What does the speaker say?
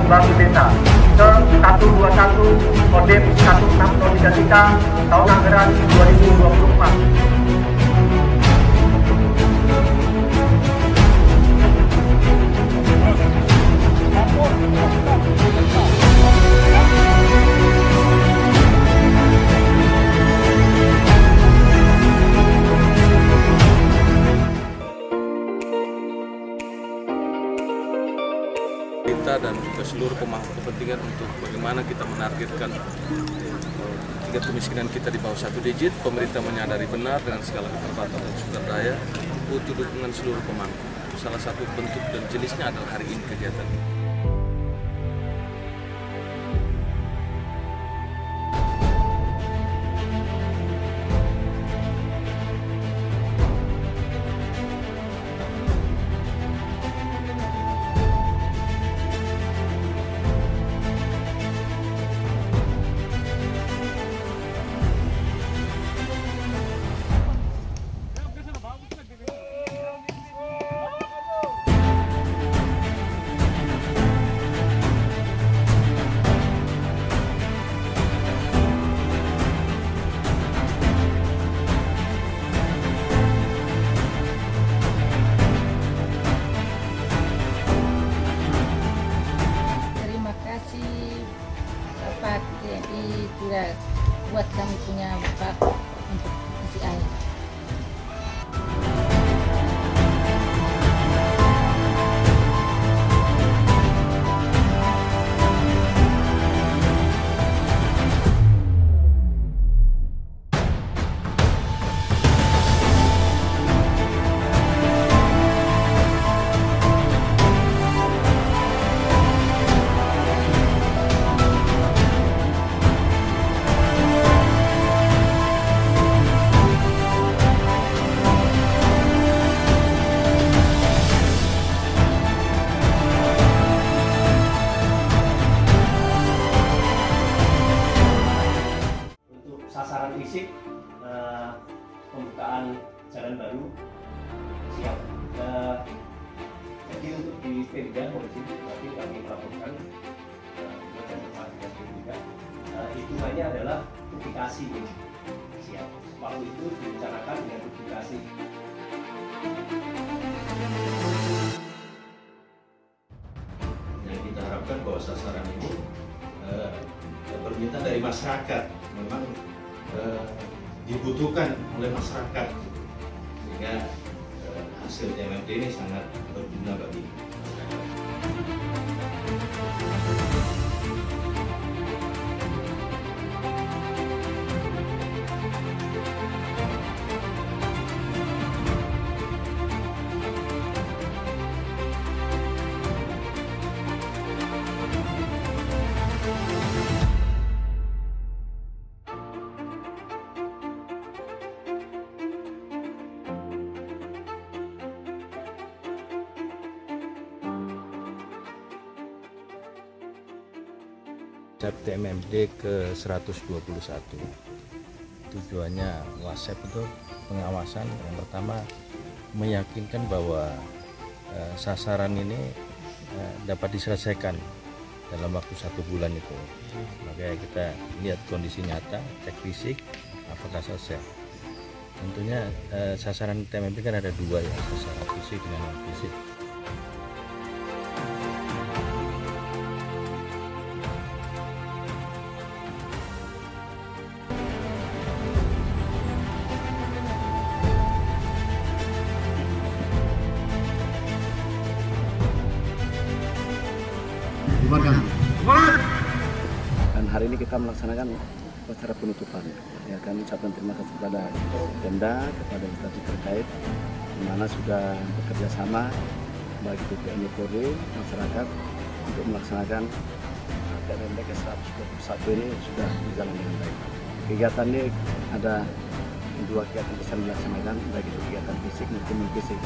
Batu Desa ke 121 Kodim 1603 tahun anggaran 2024. Kita dan juga seluruh pemangku kepentingan untuk bagaimana kita menargetkan tingkat kemiskinan kita di bawah 1 digit. Pemerintah menyadari benar dengan segala keterbatasan sumber daya butuh dukungan seluruh pemangku. Salah satu bentuk dan jenisnya adalah hari ini kegiatan. Bapak TNI sudah buat kami punya bak untuk isi air. Sasaran fisik pembukaan jalan baru siap. Jadi untuk di Pemda Polisi nanti kami melaporkan hitungannya adalah duplikasi siap. Waktu itu direncanakan dengan duplikasi. Yang kita harapkan bahwa sasaran ini permintaan dari masyarakat memang dibutuhkan oleh masyarakat, sehingga hasil TMMD ini sangat berguna bagi masyarakat. TMMD ke-121. Tujuannya WASEP itu pengawasan. Yang pertama, meyakinkan bahwa sasaran ini dapat diselesaikan dalam waktu 1 bulan itu. Makanya kita lihat kondisi nyata, cek fisik, apakah selesai. Tentunya sasaran TMMD kan ada 2 ya, sasaran fisik dengan non fisik. Dan hari ini kita melaksanakan upacara penutupan. Ya, kami ucapkan terima kasih kepada Pemda, kepada instansi terkait, di mana sudah bekerja sama bagi TNI Polri, masyarakat untuk melaksanakan TMMD ke-121 ini sudah berjalan dengan baik. Kegiatan ini ada 2 kegiatan bisa dilaksanakan, baik itu kegiatan fisik maupun non fisik.